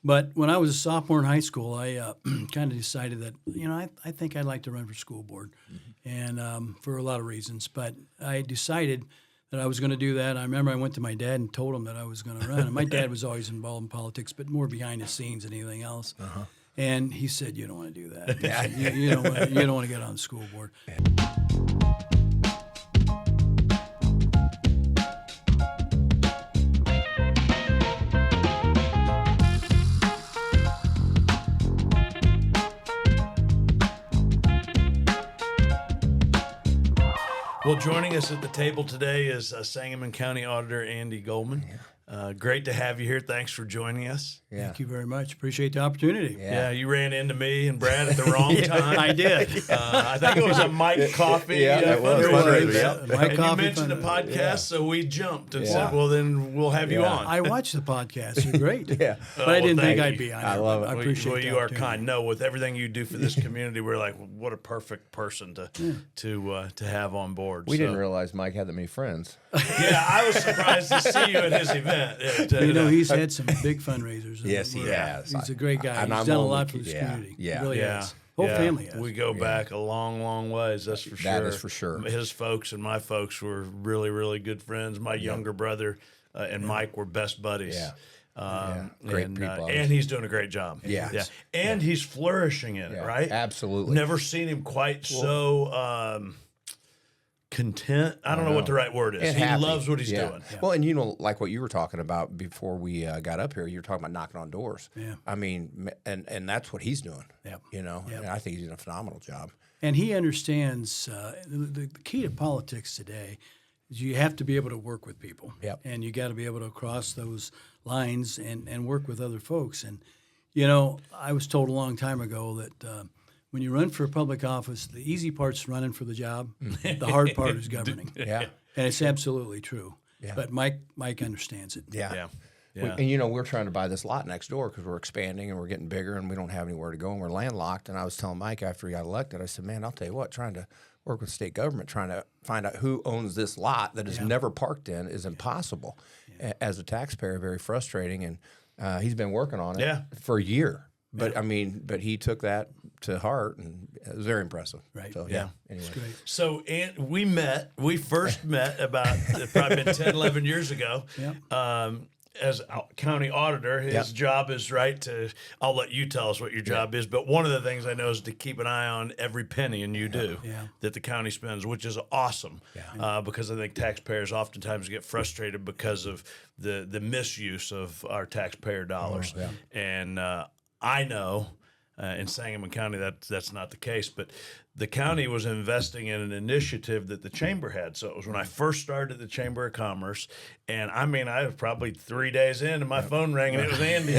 But when I was a sophomore in high school, I kind of decided that, I think I'd like to run for school board, and for a lot of reasons. But I decided that I was going to do that. I remember I went to my dad and told him that I was going to run. And my dad was always involved in politics, but more behind the scenes than anything else. And he said, "You don't want to do that. You don't want to get on the school board." Well, joining us at the table today is Sangamon County Auditor Andy Goleman. Great to have you here. Thanks for joining us. Yeah. Thank you very much. Appreciate the opportunity. Yeah, you ran into me and Brad at the wrong time. I did. I think it was a Mike Coffee. It was. Mike Coffee. You mentioned the podcast, so we jumped and said, well, then we'll have you on. I watched the podcast. They're great. But I didn't think I'd be on it. I love it. I appreciate Well, the you are opportunity. kind. No, with everything you do for this community, we're like, what a perfect person to have on board. We didn't realize Mike had that many friends. Yeah, I was surprised to see you at his event. He's had some big fundraisers. Yes, he has. He's a great guy. And He's I'm done a only- lot for this yeah, community. yeah. He really Yeah. has. Whole family has. We go back a long, long ways. That's for sure. That is for sure. His folks and my folks were really, really good friends. My younger brother and Mike were best buddies. Great people. And he's doing a great job. Yeah. And he's flourishing in it, right? Absolutely. Never seen him quite so content. I don't know what the right word is. And He happy. loves what he's doing. Well, and like what you were talking about before we got up here, you were talking about knocking on doors. Yeah. I mean, and that's what he's doing. Yep. And I think he's doing a phenomenal job. And he understands the key to politics today is you have to be able to work with people. Yep. And you got to be able to cross those lines and work with other folks. And, I was told a long time ago that when you run for a public office, the easy part's running for the job. The hard part is governing. Yeah. And it's absolutely true. Yeah. But Mike understands it. Yeah. And we're trying to buy this lot next door because we're expanding and we're getting bigger and we don't have anywhere to go and we're landlocked. And I was telling Mike after he got elected, I said, "Man, I'll tell you what, trying to work with state government, trying to find out who owns this lot that is never parked in is impossible. As a taxpayer, very frustrating." And he's been working on it for a year. But but he took that to heart, and it was very impressive. Right. So, Yeah. Anyway. Great. So we first met about probably been 10, 11 years ago. Yep. As a county auditor, his job is I'll let you tell us what your job is, but one of the things I know is to keep an eye on every penny, and you do, that the county spends, which is awesome. Because I think taxpayers oftentimes get frustrated because of the misuse of our taxpayer dollars. And I know in Sangamon County that's not the case, but the county was investing in an initiative that the chamber had. So it was when I first started the Chamber of Commerce, and I was probably 3 days in, and my phone rang, and it was Andy.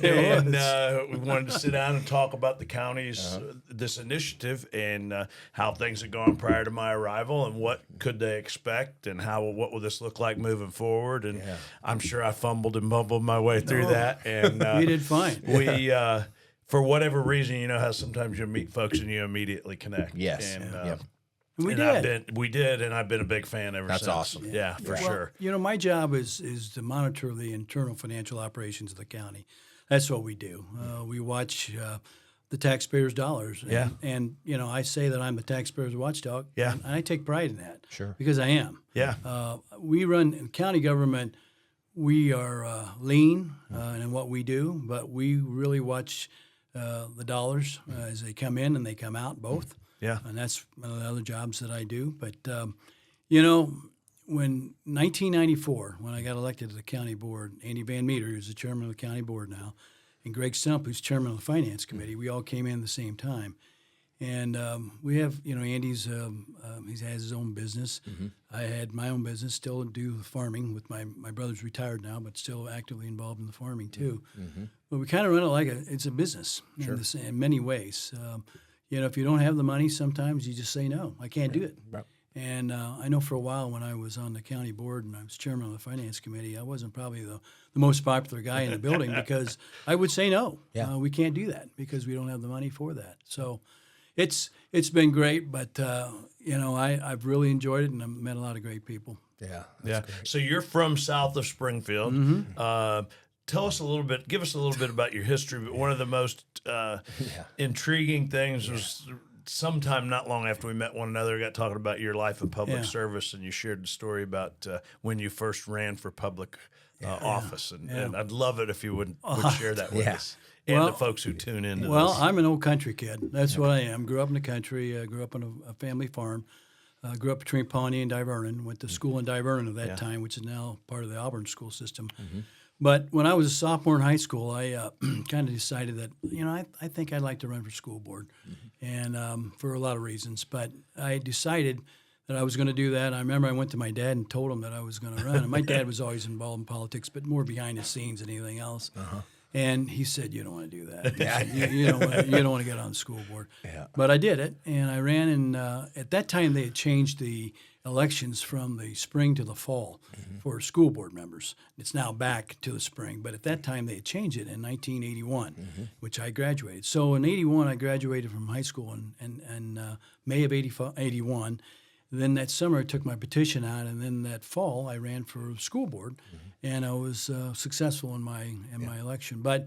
And we wanted to sit down and talk about the county's this initiative and how things had gone prior to my arrival, and what could they expect, and what will this look like moving forward. And I'm sure I fumbled and bumbled my way through that. And You did fine. we for whatever reason, how sometimes you meet folks and you immediately connect. Yes. And, We and did. we did, and I've been a big fan ever since. That's awesome. Yeah, for sure. My job is to monitor the internal financial operations of the county. That's what we do. We watch the taxpayers' dollars. And I say that I'm the taxpayers' watchdog. Yeah. And I take pride in that. Sure. Because I am. Yeah. We run in county government. We are lean in what we do, but we really watch the dollars as they come in and they come out, both. Yeah. And that's one of the other jobs that I do. But, when 1994, when I got elected to the county board, Andy Van Meter, who's the chairman of the county board now, and Greg Stump, who's chairman of the finance committee, we all came in at the same time. And we have, Andy's, he has his own business. I had my own business, still do farming with my brother's retired now, but still actively involved in the farming too. But we kind of run it like it's a business in many ways. If you don't have the money, sometimes you just say, no, I can't do it. Right. And I know for a while when I was on the county board and I was chairman of the finance committee, I wasn't probably the most popular guy in the building because I would say no. We can't do that because we don't have the money for that. So it's been great, but I've really enjoyed it and I've met a lot of great people. Yeah. Yeah. So you're from south of Springfield. tell us a little bit, give us a little bit about your history. But one of the most intriguing things was sometime not long after we met one another, got talking about your life in public service, and you shared the story about when you first ran for public office. And I'd love it if you would share that with us and the folks who tune into this. Well, I'm an old country kid. That's what I am. Grew up in the country. Grew up on a family farm. Grew up between Pawnee and Divernon. Went to school in Divernon at that time, which is now part of the Auburn school system. But when I was a sophomore in high school, I kind of decided that, I think I'd like to run for school board, and for a lot of reasons. But I decided that I was going to do that. I remember I went to my dad and told him that I was going to run. And my dad was always involved in politics, but more behind the scenes than anything else. And he said, "You don't want to do that. You don't want to get on the school board." But I did it, and I ran. And at that time, they had changed the elections from the spring to the fall for school board members. It's now back to the spring, but at that time they had changed it in 1981, which I graduated. So in 81, I graduated from high school in May of 81. Then that summer, I took my petition out, and then that fall, I ran for school board, and I was successful in my election. But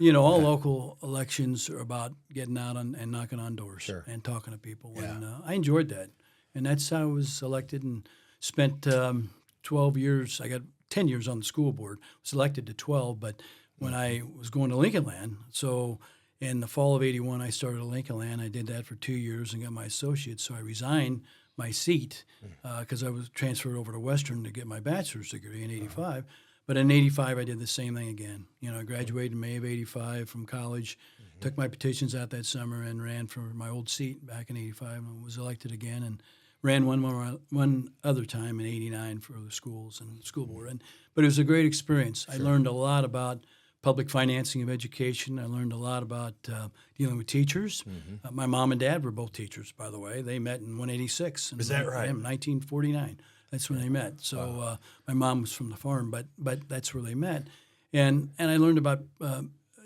all local elections are about getting out and knocking on doors and talking to people, and I enjoyed that. And that's how I was elected and spent 12 years. I got 10 years on the school board. Was elected to 12, but when I was going to Lincoln Land, so in the fall of 81, I started at Lincoln Land. I did that for 2 years and got my associates. So I resigned my seat because I was transferred over to Western to get my bachelor's degree in 85. But in 85, I did the same thing again. I graduated in May of 85 from college, took my petitions out that summer and ran for my old seat back in 85 and was elected again, and ran one other time in 89 for the schools and school board. But it was a great experience. I learned a lot about public financing of education. I learned a lot about dealing with teachers. My mom and dad were both teachers, by the way. They met in 186. Is that right? 1949. That's when they met. So my mom was from the farm, but that's where they met. And I learned about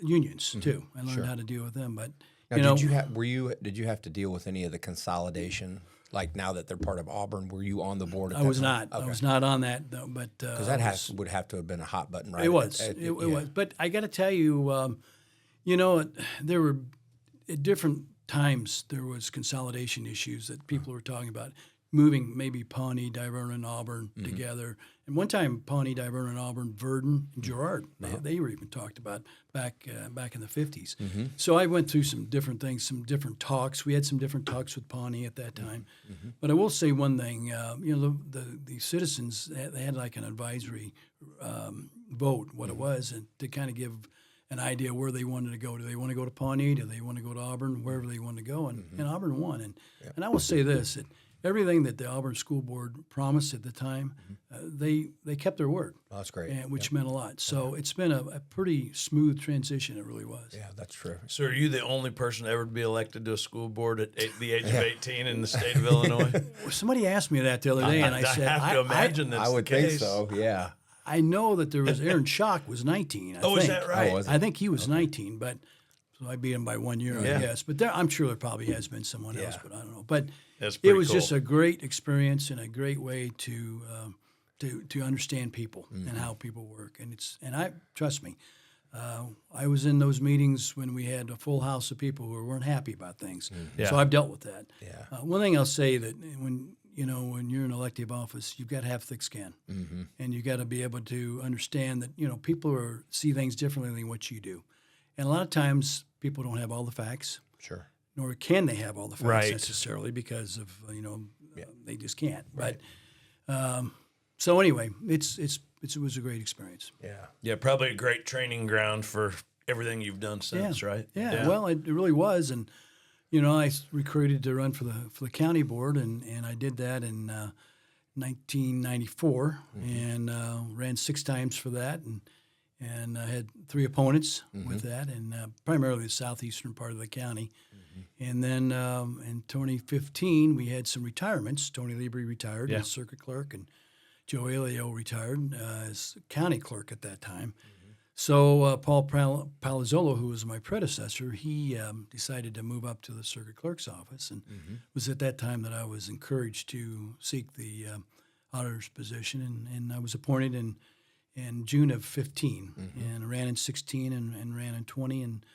unions too. I learned how to deal with them. But now, did you have to deal with any of the consolidation? Like now that they're part of Auburn, were you on the board? I was not. Okay. I was not on that though. But because that would have to have been a hot button, right? It was. It was. But I got to tell you, there were at different times there was consolidation issues that people were talking about. Moving maybe Pawnee, Divernon, Auburn together. And one time, Pawnee, Divernon, Auburn, Verdon, and Girard, they were even talked about back in the 50s. So I went through some different things, some different talks. We had some different talks with Pawnee at that time. But I will say one thing, the citizens, they had like an advisory vote, what it was, and to kind of give an idea where they wanted to go. Do they want to go to Pawnee? Do they want to go to Auburn? Wherever they wanted to go. And Auburn won. And I will say this, that everything that the Auburn School Board promised at the time, they kept their word. Oh, that's great. Which meant a lot. So it's been a pretty smooth transition. It really was. Yeah, that's true. So are you the only person ever to be elected to a school board at the age of 18 in the state of Illinois? Well, somebody asked me that the other day, and I said, I have to imagine that's I would the case. think so, yeah. I know that there was Aaron Schock was 19. I think. Is that right? I think he was 19, but so I beat him by 1 year, I guess. But I'm sure there probably has been someone else, but I don't know. But it was just a great experience and a great way to understand people and how people work. And I trust me, I was in those meetings when we had a full house of people who weren't happy about things. So I've dealt with that. One thing I'll say that when you're in elective office, you've got to have thick skin, and you've got to be able to understand that people see things differently than what you do, and a lot of times people don't have all the facts. Sure. Nor can they have all the facts necessarily because of they just can't. Right. But so anyway, it was a great experience. Yeah, probably a great training ground for everything you've done since, right? Yeah. Well, it really was, and I was recruited to run for the county board, and I did that in 1994, and ran 6 times for that, and I had 3 opponents with that, and primarily the southeastern part of the county. And then in 2015, we had some retirements. Tony Libri retired as circuit clerk, and Joe Elio retired as county clerk at that time. So Paul Palazzolo, who was my predecessor, he decided to move up to the circuit clerk's office, and it was at that time that I was encouraged to seek the auditor's position, and I was appointed, and in June of 15, and ran in 16 and ran in 20 and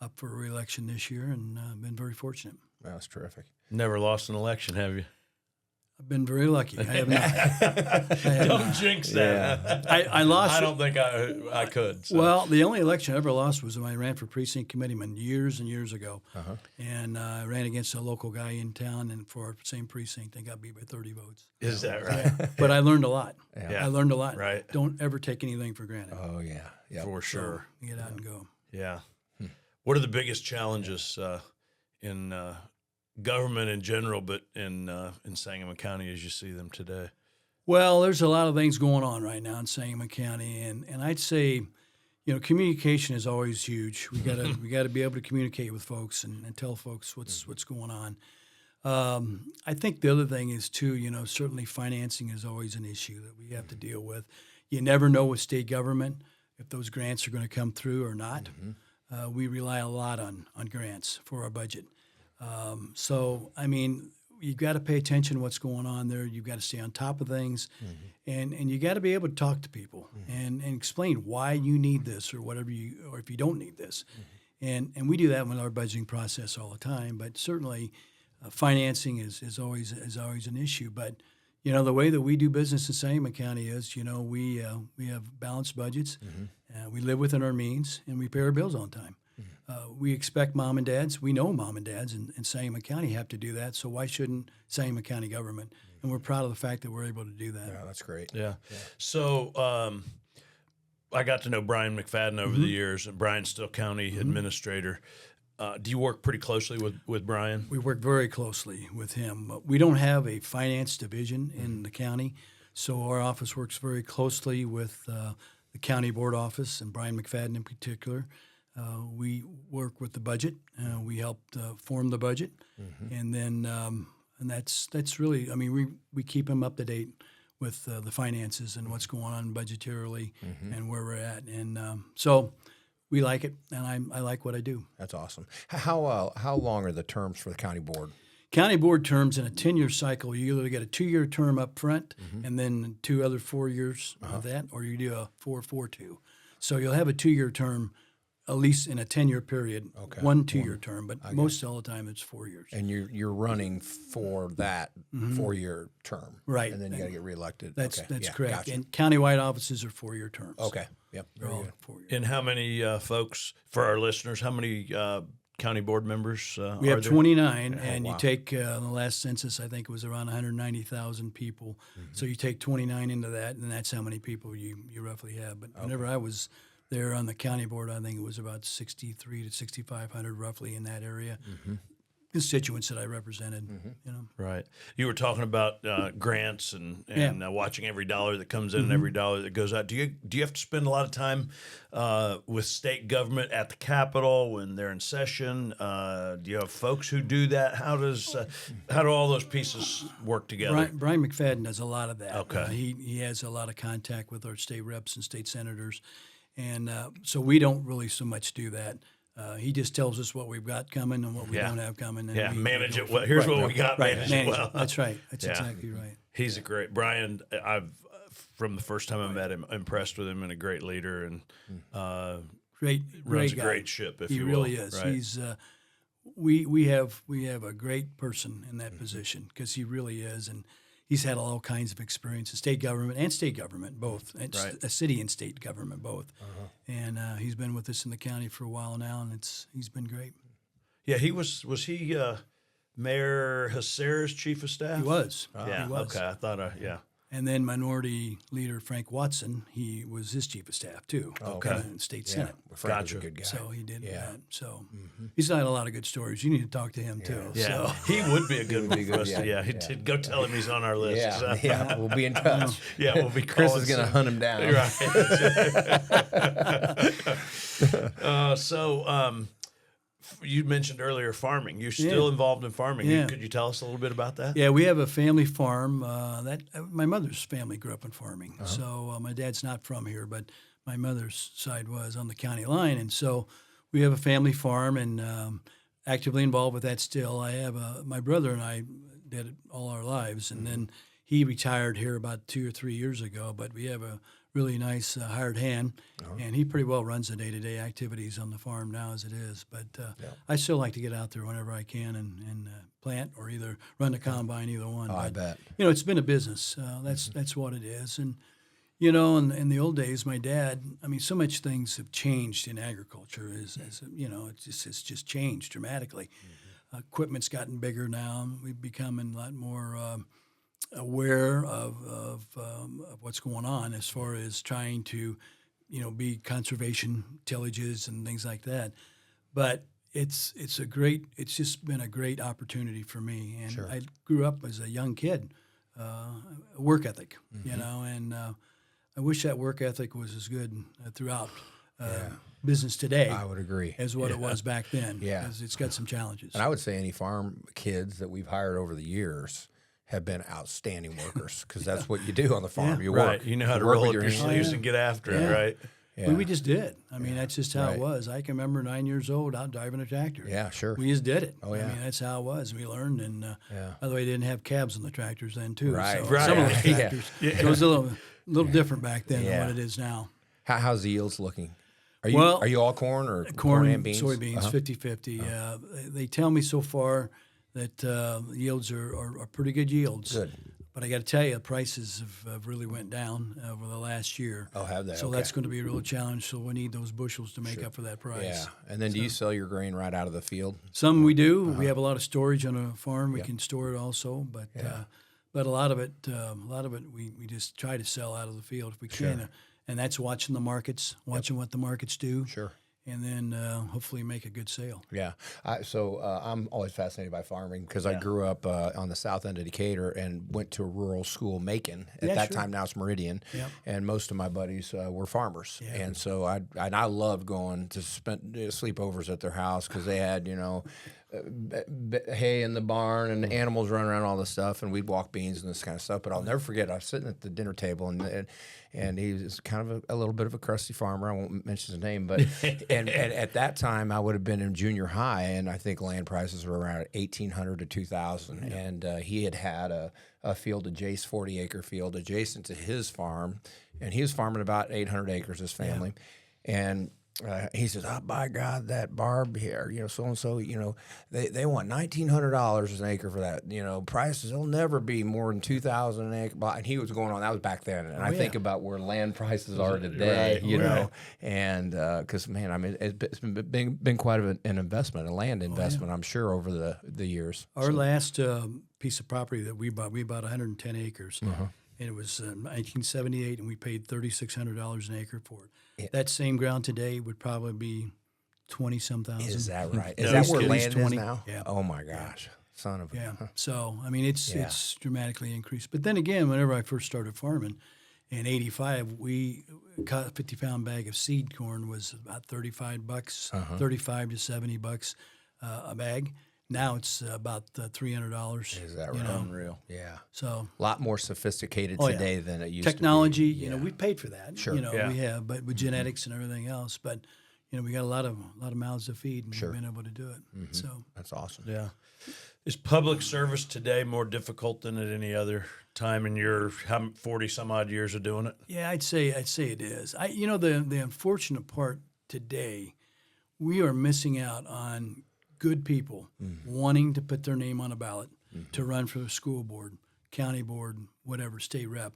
up for a re-election this year, and been very fortunate. That's terrific. Never lost an election, have you? I've been very lucky. I have not. Don't jinx that. I lost. I don't think I could. So. Well, the only election I ever lost was when I ran for precinct committeeman years and years ago. And I ran against a local guy in town, and for our same precinct, I got beat by 30 votes. Is that right? But I learned a lot. Yeah. I learned a lot. Right. Don't ever take anything for granted. Oh, yeah. Yep. For sure. So, get out and go. Yeah. What are the biggest challenges in government in general, but in Sangamon County as you see them today? Well, there's a lot of things going on right now in Sangamon County, and I'd say, communication is always huge. We gotta be able to communicate with folks and tell folks what's going on. I think the other thing is too, certainly financing is always an issue that we have to deal with. You never know with state government if those grants are going to come through or not. We rely a lot on grants for our budget. So, I mean, you've got to pay attention to what's going on there. You've got to stay on top of things, and you got to be able to talk to people and explain why you need this or whatever or if you don't need this. And we do that with our budgeting process all the time. But certainly, financing is always an issue. But the way that we do business in Sangamon County is, we have balanced budgets, we live within our means, and we pay our bills on time. We expect mom and dads. We know mom and dads in Sangamon County have to do that. So why shouldn't Sangamon County government? And we're proud of the fact that we're able to do that. Yeah, that's great. Yeah. So I got to know Brian McFadden over the years, and Brian's still county administrator. Do you work pretty closely with Brian? We work very closely with him. We don't have a finance division in the county, so our office works very closely with the county board office and Brian McFadden in particular. We work with the budget. We helped form the budget, and then and that's really. I mean, we keep him up to date with the finances and what's going on budgetarily and where we're at, and so we like it, and I like what I do. That's awesome. How long are the terms for the county board? County board terms in a 10-year cycle, you either get a 2-year term up front and then 2 other 4 years of that, or you do a 4-4-2. So you'll have a 2-year term at least in a 10-year period, Okay. 1 2-year term, but most all the time it's 4 years. And you're running for that 4-year term, Right. And then you got to get reelected. That's Okay. Yeah, correct. gotcha. And countywide offices are 4-year terms. Okay. Yep. They're Very all good. 4 years. And how many folks, for our listeners, how many county board members We have are there? 29, and wow. you take the last census, I think it was around 190,000 people. So you take 29 into that, and that's how many people you roughly have. But whenever I was there on the county board, I think it was about 6,300 to 6,500 roughly in that area. Constituents that I represented, Right. You were talking about grants and watching every dollar that comes in and every dollar that goes out. Do you have to spend a lot of time with state government at the Capitol when they're in session? Do you have folks who do that? How do all those pieces work together? Brian McFadden does a lot of that. Okay. He has a lot of contact with our state reps and state senators, and so we don't really so much do that. He just tells us what we've got coming and what we don't have coming. And we manage go it well. from- Here's what we got. Right, Manage it manage well. it. That's right. That's Yeah. exactly right. He's a great Brian. I've from the first time I met him, impressed with him and a great leader and Great runs a guy. great ship. If He you will. really is. Right? He's we have a great person in that position because he really is, and he's had all kinds of experience in state government both, and Right. a city and state government both. And he's been with us in the county for a while now, and he's been great. Yeah, he was he Mayor Hacer's chief of staff? He was. Yeah. He was. Okay. I thought. Yeah. And then Minority Leader Frank Watson, he was his chief of staff too. Okay. In the state Senate. Frank was a Gotcha. good guy. So he did Yeah. that. So he's got a lot of good stories. You need to talk to him too. Yeah. So. He would be a good would one be for good, us. yeah. To go tell him he's on our list. Yeah, So- yeah, we'll be in touch. Yeah, we'll be Chris calling is going to soon. hunt him down. Right. You mentioned earlier farming. You're still involved in farming. Yeah. Could you tell us a little bit about that? Yeah, we have a family farm. My mother's family grew up in farming. So my dad's not from here, but my mother's side was on the county line, and so we have a family farm and actively involved with that still. I have my brother and I did it all our lives, and then he retired here about 2 or 3 years ago. But we have a really nice hired hand, and he pretty well runs the day-to-day activities on the farm now as it is. But I still like to get out there whenever I can and plant or either run the combine, either one. Oh, but, I bet. it's been a business. That's what it is. And in the old days, my dad, so much things have changed in agriculture. It's just changed dramatically. Equipment's gotten bigger now. We've become a lot more aware of what's going on as far as trying to, be conservation tillages and things like that. But it's just been a great opportunity for me. And I grew up as a young kid, work ethic, and I wish that work ethic was as good throughout business today. I would agree. As what it was back then. Yeah. Because it's got some challenges. And I would say any farm kids that we've hired over the years have been outstanding workers because that's what you do on the farm. You work. Right. You know how to work roll with up your sleeves and get after it, right? Yeah. We just did. That's just how Right. it was. I can remember 9 years old out driving a tractor. Yeah, sure. We just did it. Oh, yeah. That's how it was. We learned. And by the way, they didn't have cabs on the tractors then, too. Right. So Right. some of the Yeah. tractors, it was a little different back then than what it is now. How's the yields looking? Are you all corn or Corn and beans? soybeans, 50-50. They tell me so far that yields are pretty good yields. Good. But I got to tell you, prices have really went down over the last year. Oh, have they? So Okay. that's going to be a real challenge. So we need those bushels to make up for that price. Yeah. And then do you sell your grain right out of the field? Some we do. We have a lot of storage on a farm. We can store it also, but a lot of it we just try to sell out of the field if we can, and that's watching the markets, watching what the markets do. Sure. And then hopefully make a good sale. Yeah. So I'm always fascinated by farming because I grew up on the south end of Decatur and went to a rural school, Macon. At that time, now it's Meridian. Yep. And most of my buddies were farmers. Yeah. And so I loved going to spend sleepovers at their house because they had, hay in the barn and animals running around, all this stuff, and we'd walk beans and this kind of stuff. But I'll never forget, I was sitting at the dinner table, and he was kind of a little bit of a crusty farmer. I won't mention his name, but and at that time I would have been in junior high, and I think land prices were around $1,800 to $2,000, and he had a field, a Jace 40-acre field adjacent to his farm, and he was farming about 800 acres, his family, and he says, "Oh, by God, that Barb here, so and so, they want $1,900 an acre for that. Prices will never be more than $2,000 an acre." And he was going on. That was back then, and I think about where land prices are today, Right. and because it's been quite an investment, a land investment, I'm sure, over the years. Our last piece of property that we bought 110 acres. And it was 1978, and we paid $3,600 an acre for it. Yeah. That same ground today would probably be 20-some thousand. Is that right? Is No, that it's where at land least is 20. now? Yeah. Oh my gosh, son of a. Yeah. So it's dramatically increased. But then again, whenever I first started farming in '85, we caught a 50-pound bag of seed corn was about $35, $35 to $70 a bag. Now it's about $300. Is that right? Unreal. Yeah. So A lot more sophisticated Oh, today than it used technology, to be. we paid for that. Sure. We have, but with genetics and everything else. But we got a lot of mouths to feed, and we've been able to do it. So That's awesome. Yeah. Is public service today more difficult than at any other time in your 40 some odd years of doing it? yeah, I'd say it is. The unfortunate part today, we are missing out on good people wanting to put their name on a ballot to run for the school board, county board, whatever, state rep.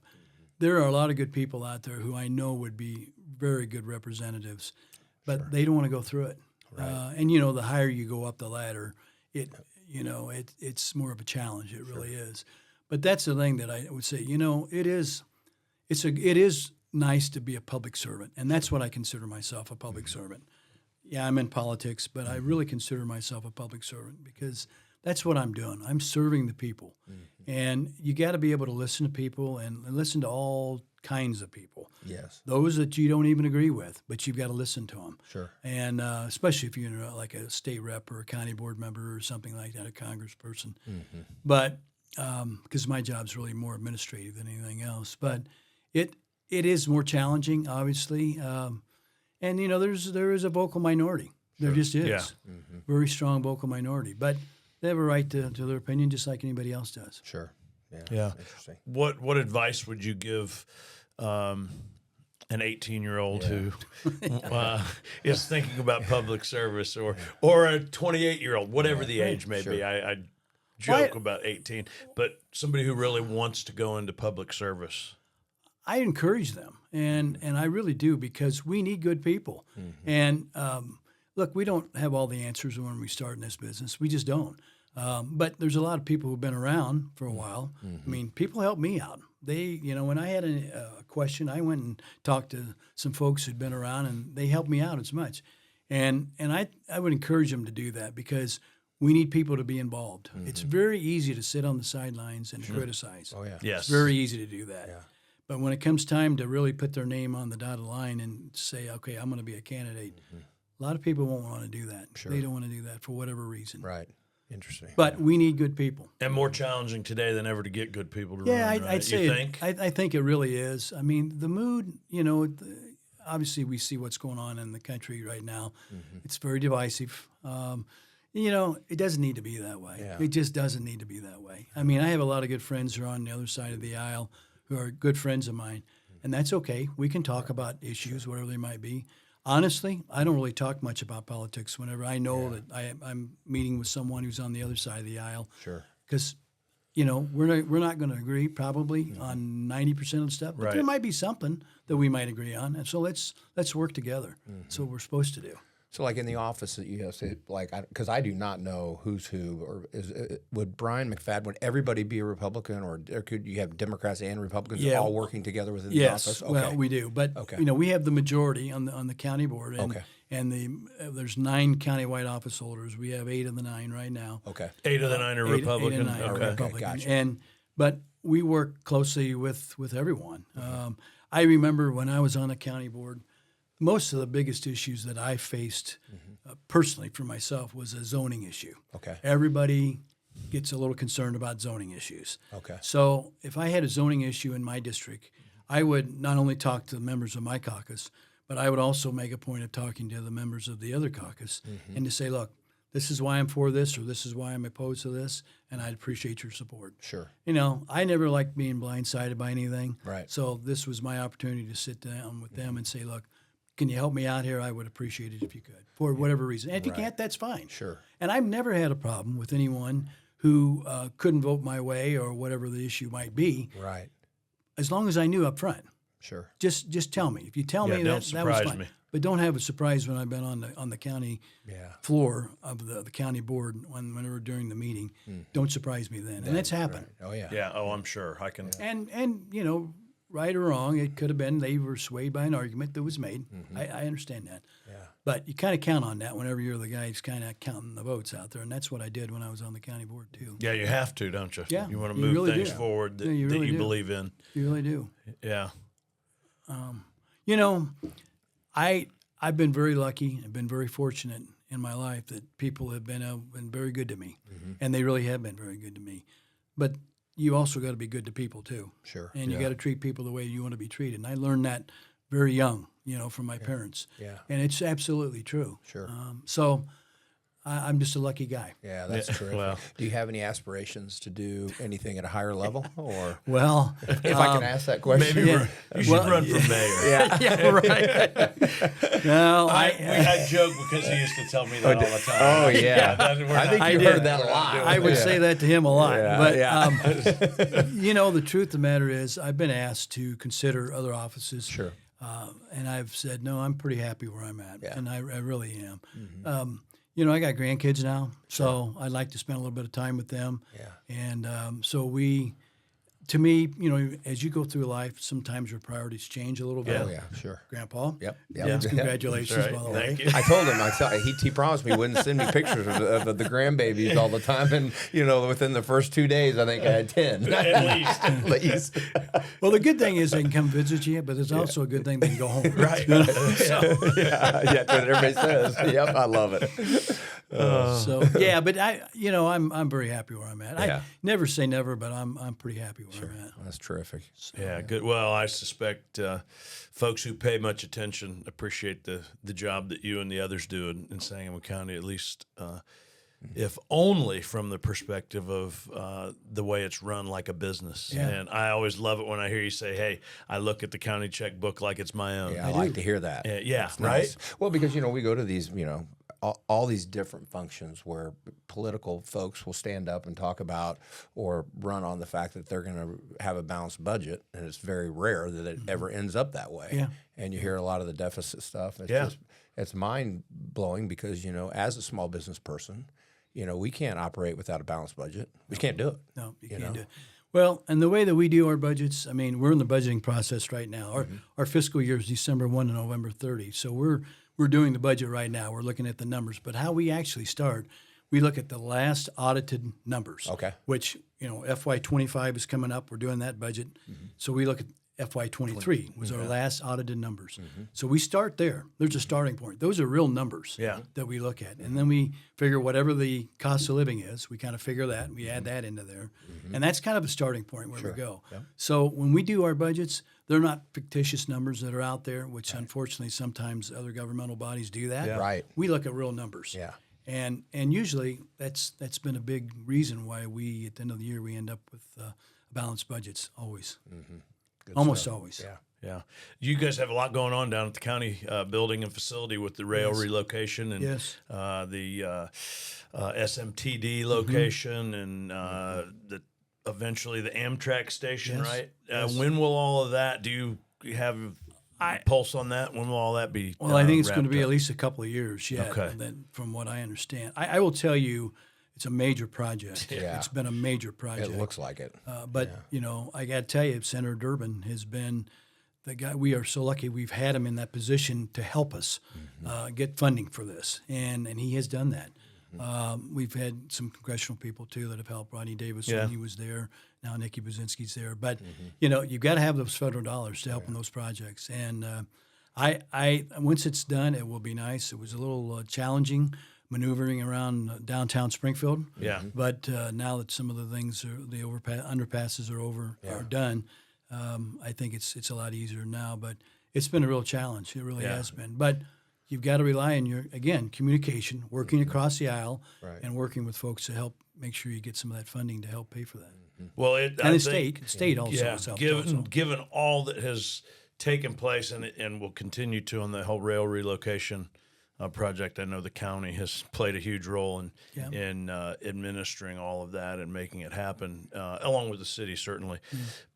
There are a lot of good people out there who I know would be very good representatives, but they don't want to go through it. Right. And the higher you go up the ladder, it's more of a challenge. It really is. But that's the thing that I would say. It is nice to be a public servant, and that's what I consider myself, a public servant. Yeah, I'm in politics, but I really consider myself a public servant because that's what I'm doing. I'm serving the people. And you got to be able to listen to people and listen to all kinds of people. Yes. Those that you don't even agree with, but you've got to listen to them. Sure. And especially if you're like a state rep or a county board member or something like that, a congressperson. But because my job's really more administrative than anything else. But it is more challenging, obviously. And there is a vocal minority. There just is. Yeah. Very strong vocal minority. But they have a right to their opinion just like anybody else does. Sure. Yeah. Interesting. What advice would you give an 18-year-old who is thinking about public service, or a 28-year-old, whatever the age may be. I joke about 18, but somebody who really wants to go into public service. I encourage them, and I really do, because we need good people. And look, we don't have all the answers when we start in this business. We just don't. But there's a lot of people who've been around for a while. I mean, people help me out. They, when I had a question, I went and talked to some folks who'd been around, and they helped me out as much. And I would encourage them to do that, because we need people to be involved. It's very easy to sit on the sidelines and criticize. Oh, yeah. Yes. It's very easy to do that. Yeah. But when it comes time to really put their name on the dotted line and say, okay, I'm going to be a candidate, a lot of people won't want to do that. Sure. They don't want to do that for whatever reason. Right. Interesting. But we need good people. And more challenging today than ever to get good people to Yeah, run, right? I'd say You think? I think it really is. I mean, the mood, obviously we see what's going on in the country right now. It's very divisive. It doesn't need to be that way. Yeah. It just doesn't need to be that way. I mean, I have a lot of good friends who are on the other side of the aisle who are good friends of mine, and that's okay. We can talk about issues, whatever they might be. Honestly, I don't really talk much about politics whenever I know that I'm meeting with someone who's on the other side of the aisle. Sure. Because, we're not going to agree probably on 90% of the stuff, but Right. there might be something that we might agree on, and so let's work together. That's what we're supposed to do. So, like in the office that you have, because I do not know who's who, or would Brian McFadden, would everybody be a Republican, or could you have Democrats and Republicans all working together within the office? Yes, well, we do, but we have the majority on the county board, and there's 9 countywide office holders. We have 8 of the 9 right now. Okay. 8 of the 9 are Republican. 8 of the 9 are Okay. Republican. Gotcha. But we work closely with everyone. I remember when I was on the county board, most of the biggest issues that I faced personally for myself was a zoning issue. Okay. Everybody gets a little concerned about zoning issues. Okay. So if I had a zoning issue in my district, I would not only talk to the members of my caucus, but I would also make a point of talking to the members of the other caucus and to say, look, this is why I'm for this, or this is why I'm opposed to this, and I'd appreciate your support. Sure. I never liked being blindsided by anything. Right. So this was my opportunity to sit down with them and say, look, can you help me out here? I would appreciate it if you could, for whatever reason. And if you can't, that's fine. Sure. And I've never had a problem with anyone who couldn't vote my way or whatever the issue might be, Right. as long as I knew up front. Sure. Just tell me. If you tell me don't that was surprise fine. me. But don't have a surprise when I've been on the county floor of the county board whenever during the meeting. Don't surprise me then. And that's happened. Oh, yeah. Yeah. Oh, I'm sure. I can. And right or wrong, it could have been they were swayed by an argument that was made. I understand that. Yeah. But you kind of count on that whenever you're the guy who's kind of counting the votes out there, and that's what I did when I was on the county board too. Yeah, you have to, don't you? Yeah, You want to you move really things do. forward that, Yeah, you really that you do. believe in. You really do. Yeah. I've been very lucky. I've been very fortunate in my life that people have been very good to me, and they really have been very good to me. But you also got to be good to people too. Sure. And you got to treat people the way you want to be treated. And I learned that very young, from my parents. Yeah. And it's absolutely true. Sure. So I'm just a lucky guy. Yeah, that's terrific. well. Do you have any aspirations to do anything at a higher level, or Well, if I can ask that question? Maybe Yeah. you should run for mayor. yeah, right. No, I joke because he used to tell me that all the time. Oh, yeah. I think I you did. heard that a lot. I would say that to him a lot. Yeah, But, yeah. the truth of the matter is I've been asked to consider other offices. Sure. And I've said, no, I'm pretty happy where I'm at. Yeah. And I really am. I got grandkids now, so I'd like to spend a little bit of time with them. Yeah. And so to me, as you go through life, sometimes your priorities change a little bit. Oh, yeah, sure. Grandpa. Yep. Yes, congratulations, That's right. by the way. Thank you. I told him, he promised me he wouldn't send me pictures of the grandbabies all the time. And, within the first 2 days, I think I had 10. At least. At least. Well, the good thing is they can come visit you, but it's also a good thing they can go home. Right. Yeah, that's what everybody says. Yep, I love it. But I'm very happy where I'm at. Yeah. I never say never, but I'm pretty happy where I'm at. That's terrific. Yeah, good. Well, I suspect folks who pay much attention appreciate the job that you and the others do in Sangamon County. At least if only from the perspective of the way it's run like a business. Yeah. And I always love it when I hear you say, hey, I look at the county checkbook like it's my own. Yeah, I like to hear that. Yeah, That's right? nice. Well, because, we go to these, all these different functions where political folks will stand up and talk about or run on the fact that they're going to have a balanced budget, and it's very rare that it ever ends up that way. Yeah. And you hear a lot of the deficit stuff. It's Yeah. it's mind-blowing because, as a small business person, we can't operate without a balanced budget. We can't do it. No, you can't do it. Well, and the way that we do our budgets, I mean, we're in the budgeting process right now. Our fiscal year is December 1 to November 30. So we're doing the budget right now. We're looking at the numbers. But how we actually start, we look at the last audited numbers. Okay. Which, FY25 is coming up. We're doing that budget. So we look at FY23 was our last audited numbers. So we start there. There's a starting point. Those are real numbers that we look at. And then we figure whatever the cost of living is, we kind of figure that, and we add that into there. And that's kind of a starting point where we go. Yep. So when we do our budgets, they're not fictitious numbers that are out there, which unfortunately sometimes other governmental bodies do that. Yeah. Right. We look at real numbers. Yeah. And usually that's been a big reason why we, at the end of the year, we end up with balanced budgets always. Almost always. Yeah. Yeah. You guys have a lot going on down at the county building and facility with the rail relocation and the SMTD location and eventually the Amtrak station, right? When will all of that, do you have a pulse on that? When will all that be Well, I think it's going to wrapped be up? at least a couple of years yet, from what I understand. I will tell you, it's a major project. Yeah. It's been a major project. It looks like it. But I got to tell you, Senator Durbin has been the guy. We are so lucky we've had him in that position to help us get funding for this, and he has done that. We've had some congressional people too that have helped. Rodney Davis when he was there. Now Nikki Buzinski's there. But you've got to have those federal dollars to help in those projects. And I once it's done, it will be nice. It was a little challenging maneuvering around downtown Springfield. Yeah. But now that some of the things the underpasses are done, I think it's a lot easier now. But it's been a real challenge. It really has been. But you've got to rely on your communication, working across the aisle, and working with folks to help make sure you get some of that funding to help pay for that. Well, And the state also has helped. Given all that has taken place and will continue to on the whole rail relocation project, I know the county has played a huge role in administering all of that and making it happen, along with the city certainly.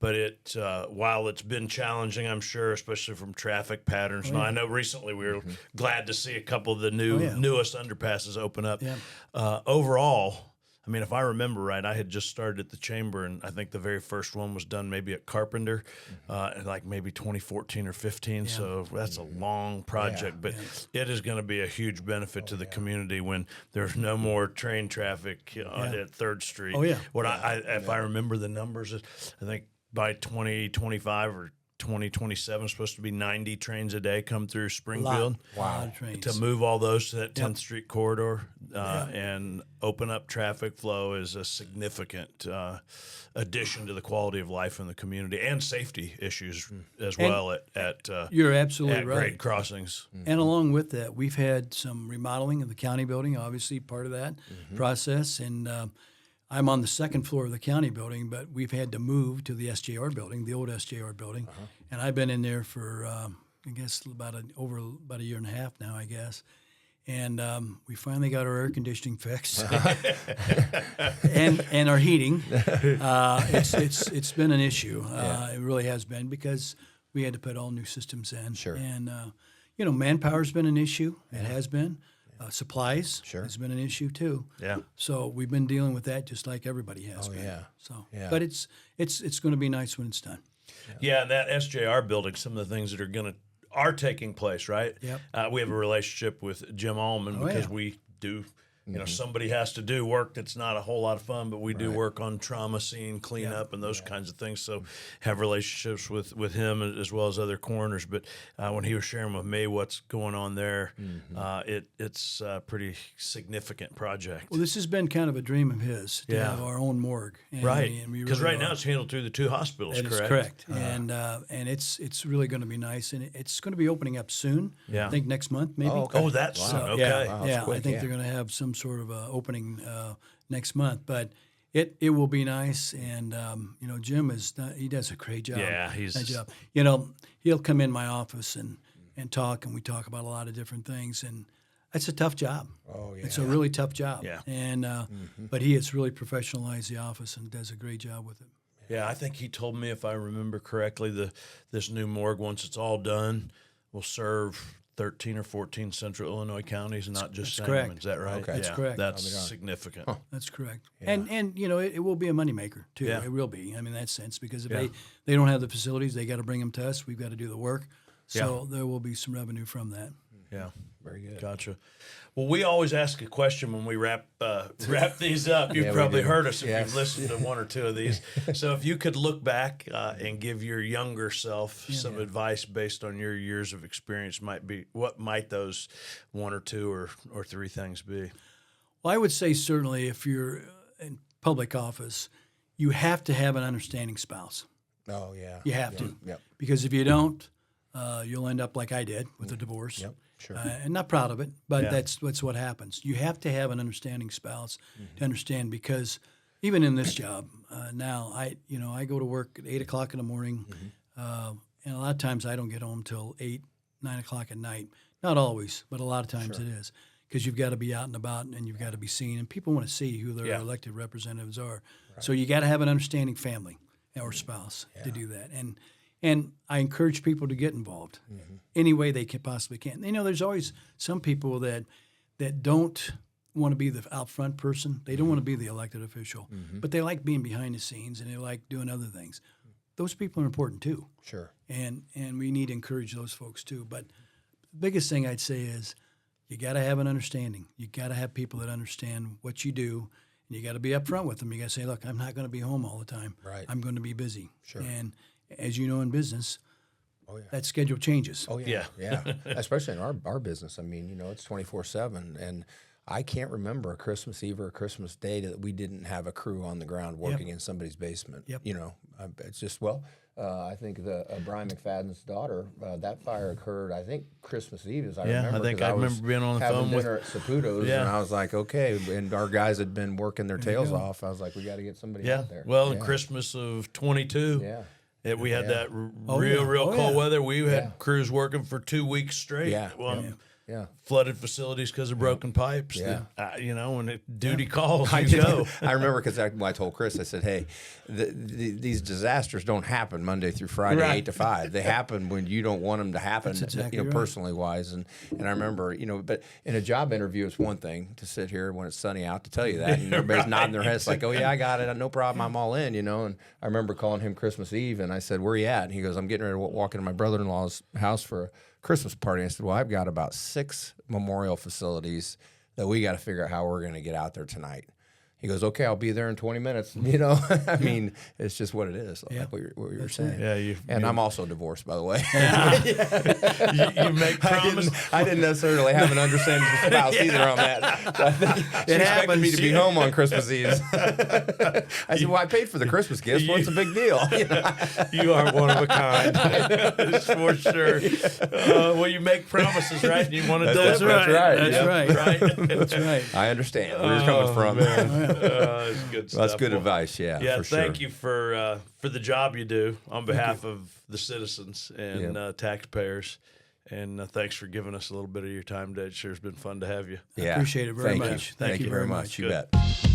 But while it's been challenging, I'm sure, especially from traffic patterns. Now, I know recently we were glad to see a couple of the newest underpasses open up. Overall, I mean, if I remember right, I had just started at the chamber, and I think the very first one was done maybe at Carpenter, like maybe 2014 or 15. So that's a long project, but it is going to be a huge benefit to the community when there's no more train traffic at 3rd Street. If I remember the numbers, I think by 2025 or 2027 is supposed to be 90 trains a day come through Springfield. A lot of trains. To move all those to that 10th Street corridor and open up traffic flow is a significant addition to the quality of life in the community and safety issues as well at you're absolutely right. grade crossings. And along with that, we've had some remodeling of the county building, obviously part of that process. And I'm on the 2nd floor of the county building, but we've had to move to the SJR building, the old SJR building. And I've been in there for, I guess, about a year and a half now, I guess. And we finally got our air conditioning fixed and our heating. It's been an issue. It really has been because we had to put all new systems in. Sure. And, manpower's been an issue. It has been. Supplies has been an issue too. Yeah. So we've been dealing with that just like everybody has been. So, but it's going to be nice when it's done. Yeah, that SJR building, some of the things that are taking place, right? Yep. We have a relationship with Jim Allman because we do. Somebody has to do work that's not a whole lot of fun, but we do work on trauma scene cleanup and those kinds of things. So have relationships with him as well as other coroners. But when he was sharing with me what's going on there, it's a pretty significant project. Well, this has been kind of a dream of his to have our own morgue. And Because right now it's handled through the 2 hospitals, that correct? Is correct. And it's really going to be nice. And it's going to be opening up soon. I think next month maybe. Oh, that's soon. Okay. Wow, Yeah, quick, I think they're going to have some some sort of opening next month, but it will be nice. And Jim he does a great job. Yeah, he's Great job. He'll come in my office and talk, and we talk about a lot of different things, and it's a tough job. Oh, yeah. It's a really tough job. Yeah. And but he has really professionalized the office and does a great job with it. Yeah, I think he told me, if I remember correctly, this new morgue, once it's all done, will serve 13 or 14 Central Illinois counties, and not just Sangamon. correct. Is that right? Okay. That's Yeah, correct. That's significant. That's correct. And it will be a moneymaker too. Yeah. It will be. I mean, in that sense, because if Yeah. they don't have the facilities, they got to bring them to us. We've got to do the work. So there will be some revenue from that. Yeah. Very good. Gotcha. Well, we always ask a question when we wrap these up. You've Yeah, we probably do. heard us if Yes. you've listened to one or two of these. So if you could look back and give your younger self some advice based on your years of experience, what might those one or two or three things be? Well, I would say certainly if you're in public office, you have to have an understanding spouse. Oh, yeah. You have to. Yep. Because if you don't, you'll end up like I did with a divorce. Yep. Sure. And not proud of it, but Yeah. that's what happens. You have to have an understanding spouse to understand, because even in this job now, I go to work at 8 o'clock in the morning, and a lot of times I don't get home till 8, 9 o'clock at night. Not always, but a lot of times it is, because you've got to be out and about and you've got to be seen, and people want to see who their elected representatives are. Right. So you got to have an understanding family or spouse to do that, and I encourage people to get involved any way they possibly can. There's always some people that don't want to be the out front person. They don't want to be the elected official, but they like being behind the scenes and they like doing other things. Those people are important too. Sure. And we need to encourage those folks too. But the biggest thing I'd say is you got to have an understanding. You got to have people that understand what you do, and you got to be upfront with them. You got to say, look, I'm not going to be home all the time. Right. I'm going to be busy. Sure. And as you know, in business, Oh, yeah. that schedule changes. Oh, yeah. Yeah. Especially in our business. I mean, it's 24/7. And I can't remember a Christmas Eve or a Christmas Day that we didn't have a crew on the ground working in somebody's basement. Yep. It's just, I think Brian McFadden's daughter, that fire occurred, I think, Christmas Eve, as I remember. I think 'cause I was remember being on the having phone with dinner at Saputo's, and I was like, okay. And our guys had been working their tails off. I was like, we got to get somebody out there. Well, in Christmas of 22. Yeah. We had that yeah. real Oh, cold yeah. weather. We had crews working for 2 weeks straight. Yeah. Well, Yeah. flooded facilities because of broken pipes. Yeah. When duty calls, you go. I remember because I told Chris, I said, hey, these disasters don't happen Monday through Friday, 8 to 5. They happen when you don't want them to happen, exactly right. personally wise. And I remember, but in a job interview, it's one thing to sit here when it's sunny out to tell you that. And everybody's nodding their heads like, oh, yeah, I got it. No problem. I'm all in, And I remember calling him Christmas Eve, and I said, where you at? And he goes, I'm getting ready to walk into my brother-in-law's house for a Christmas party. I said, well, I've got about 6 memorial facilities that we got to figure out how we're going to get out there tonight. He goes, okay, I'll be there in 20 minutes. I mean, it's just what it is, like what you're saying. Yeah, and I'm also divorced, by the way. You make promises. I didn't necessarily have an understanding spouse either on that. So I think she expected me to be home on Christmas Eve. I said, well, I paid for the Christmas gifts. What's the big deal? You are one of a kind, for sure. Well, you make promises, right? And you want to deliver. That's right. Right. That's right. I understand where you're coming from. That's good stuff. That's good Well, advice, yeah. Yeah, for sure. thank you for the job you do on behalf of the citizens and taxpayers. And thanks for giving us a little bit of your time today. It sure has been fun to have you. Yeah. Appreciate it very Thank you. much. Thank you very much. You Good. bet.